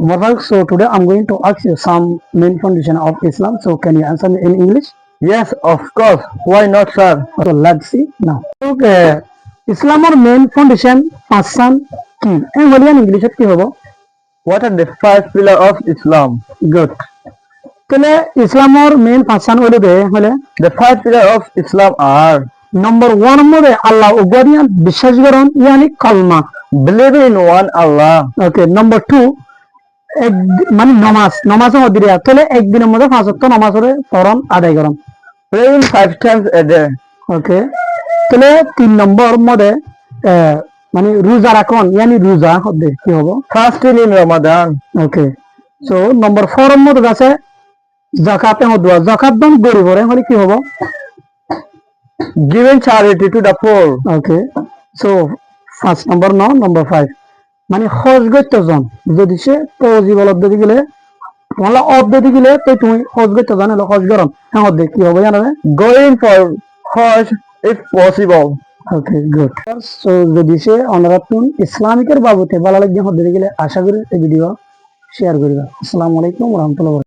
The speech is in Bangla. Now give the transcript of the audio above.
Mubarak, so today I'm going to ask you some main foundation of Islam. So can you answer me in English? Yes, of course. Why not, sir? So let's see now. Okay. ইসলামৰ মেইন ফাউন্ডেশন পাঁচখন কি এই বলিয়ান ইংলিশত কি হ'ব? What are the five pillars of Islam? Good. তাহলে ইসলামৰ মেইন পাঁচখন হলে The five pillars of Islam are নম্বর 1 মধ্যে আল্লাহ উগরিয়ান বিশ্বাস করুন ইয়ানি কলমা। believing in one Allah, ওকে। নম্বর 2 এক মানে নমাজ অদিরিয়া তাহলে একদিনের মধ্যে 5 ওয়াক্ত নামাজের ফরজ আদায় করুন। praying 5 times a day, ওকে। তাহলে 3 নম্বর মধ্যে মানে রোজা রাখুন ইয়ানি রোজা হবে কি হবে? fasting in Ramadan, okay. So number 4 এর মধ্যে আছে যাকাতে হদুয়া যাকাত দান গরিবরে হলে কি হবে? giving charity to the poor, okay. So first number number 5 মানে খরচ করতে জন যদি সে পজিবল অবধি গেলে বলা অবধি গেলে তো তুমি খরচ করতে জানো খরচ করন হ্যাঁ অবধি কি হবে জানো? going for Hajj if possible. Okay good. So যদি সে অনারাতুন ইসলামিকের বাবুতে ভালো লাগে হতে গেলে আশা করি এই ভিডিও শেয়ার করিবা। আসসালামু আলাইকুম ওয়া রাহমাতুল্লাহি।